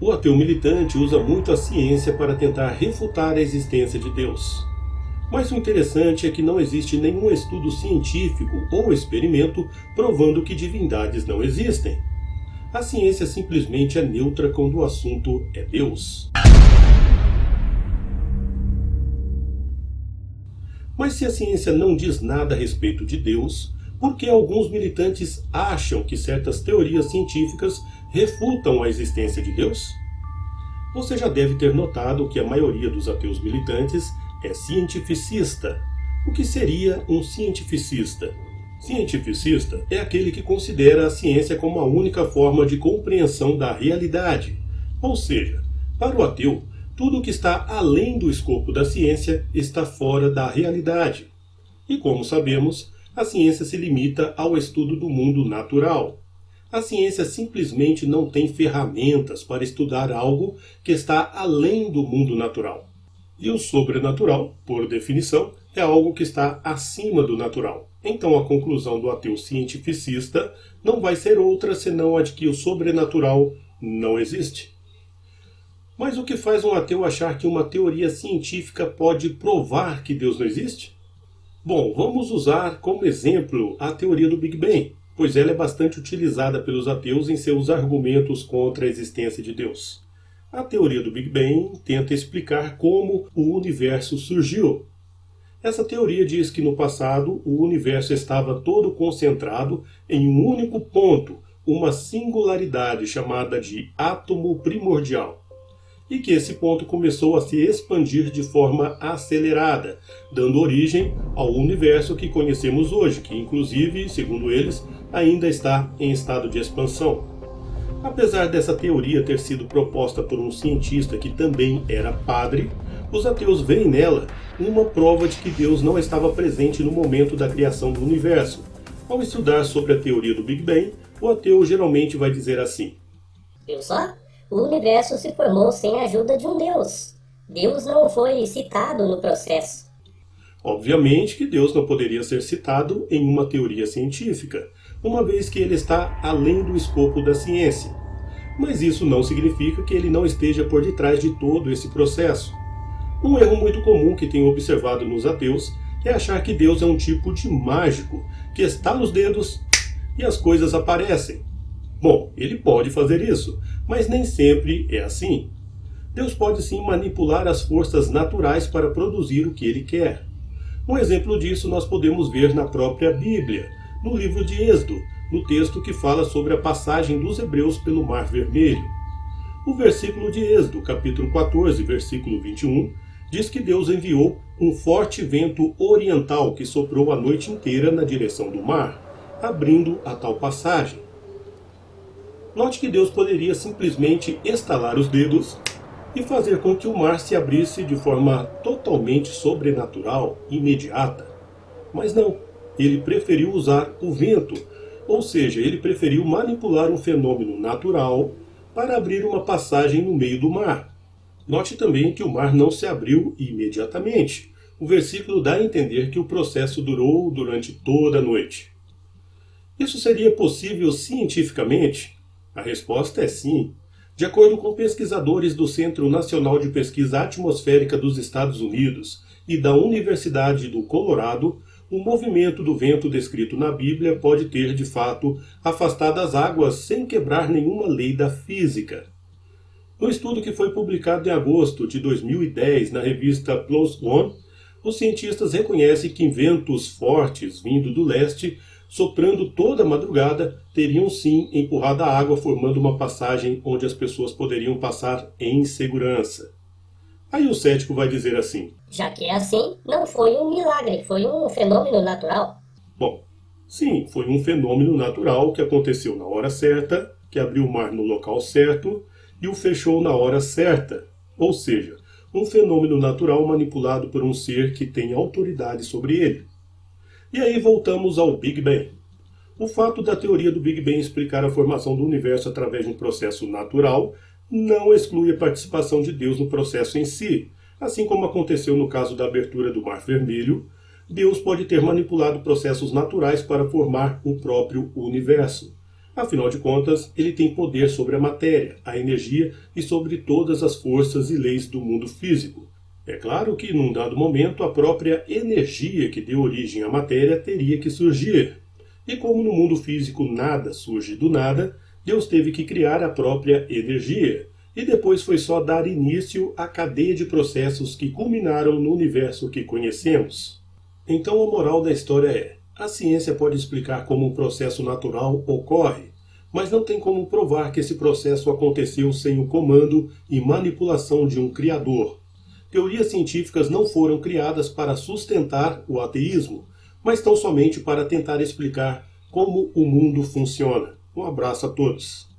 O ateu militante usa muito a ciência para tentar refutar a existência de Deus. Mas o interessante é que não existe nenhum estudo científico ou experimento provando que divindades não existem. A ciência simplesmente é neutra quando o assunto é Deus. Mas se a ciência não diz nada a respeito de Deus, por que alguns militantes acham que certas teorias científicas refutam a existência de Deus? Você já deve ter notado que a maioria dos ateus militantes é cientificista. O que seria um cientificista? Cientificista é aquele que considera a ciência como a única forma de compreensão da realidade. Ou seja, para o ateu, tudo o que está além do escopo da ciência está fora da realidade. E como sabemos, a ciência se limita ao estudo do mundo natural. A ciência simplesmente não tem ferramentas para estudar algo que está além do mundo natural. E o sobrenatural, por definição, é algo que está acima do natural. Então a conclusão do ateu cientificista não vai ser outra senão a de que o sobrenatural não existe. Mas o que faz um ateu achar que uma teoria científica pode provar que Deus não existe? Bom, vamos usar como exemplo a teoria do Big Bang, pois ela é bastante utilizada pelos ateus em seus argumentos contra a existência de Deus. A teoria do Big Bang tenta explicar como o universo surgiu. Essa teoria diz que no passado o universo estava todo concentrado em um único ponto, uma singularidade chamada de átomo primordial. E que esse ponto começou a se expandir de forma acelerada, dando origem ao universo que conhecemos hoje, que inclusive, segundo eles, ainda está em estado de expansão. Apesar dessa teoria ter sido proposta por um cientista que também era padre, os ateus veem nela uma prova de que Deus não estava presente no momento da criação do universo. Ao estudar sobre a teoria do Big Bang, o ateu geralmente vai dizer assim: Viu só? O universo se formou sem a ajuda de um Deus. Deus não foi citado no processo. Obviamente que Deus não poderia ser citado em uma teoria científica, uma vez que ele está além do escopo da ciência. Mas isso não significa que ele não esteja por detrás de todo esse processo. Um erro muito comum que tenho observado nos ateus é achar que Deus é um tipo de mágico que estala os dedos e as coisas aparecem. Bom, ele pode fazer isso, mas nem sempre é assim. Deus pode sim manipular as forças naturais para produzir o que ele quer. Um exemplo disso nós podemos ver na própria Bíblia, no livro de Êxodo, no texto que fala sobre a passagem dos hebreus pelo Mar Vermelho. O versículo de Êxodo, capítulo 14, versículo 21, diz que Deus enviou um forte vento oriental que soprou a noite inteira na direção do mar, abrindo a tal passagem. Note que Deus poderia simplesmente estalar os dedos e fazer com que o mar se abrisse de forma totalmente sobrenatural, imediata. Mas não, ele preferiu usar o vento, ou seja, ele preferiu manipular um fenômeno natural para abrir uma passagem no meio do mar. Note também que o mar não se abriu imediatamente. O versículo dá a entender que o processo durou durante toda a noite. Isso seria possível cientificamente? A resposta é sim. De acordo com pesquisadores do Centro Nacional de Pesquisa Atmosférica dos Estados Unidos e da Universidade do Colorado, o movimento do vento descrito na Bíblia pode ter, de fato, afastado as águas sem quebrar nenhuma lei da física. No estudo que foi publicado em agosto de 2010 na revista PLOS ONE, os cientistas reconhecem que ventos fortes vindo do leste, soprando toda a madrugada, teriam sim empurrado a água, formando uma passagem onde as pessoas poderiam passar em segurança. Aí o cético vai dizer assim: Já que é assim, não foi um milagre, foi um fenômeno natural. Bom, sim, foi um fenômeno natural que aconteceu na hora certa, que abriu o mar no local certo e o fechou na hora certa. Ou seja, um fenômeno natural manipulado por um ser que tem autoridade sobre ele. E aí voltamos ao Big Bang. O fato da teoria do Big Bang explicar a formação do universo através de um processo natural não exclui a participação de Deus no processo em si. Assim como aconteceu no caso da abertura do Mar Vermelho, Deus pode ter manipulado processos naturais para formar o próprio universo. Afinal de contas, ele tem poder sobre a matéria, a energia e sobre todas as forças e leis do mundo físico. É claro que, num dado momento, a própria energia que deu origem à matéria teria que surgir. E como no mundo físico nada surge do nada, Deus teve que criar a própria energia. E depois foi só dar início à cadeia de processos que culminaram no universo que conhecemos. Então a moral da história é: a ciência pode explicar como um processo natural ocorre, mas não tem como provar que esse processo aconteceu sem o comando e manipulação de um criador. Teorias científicas não foram criadas para sustentar o ateísmo, mas tão somente para tentar explicar como o mundo funciona. Um abraço a todos.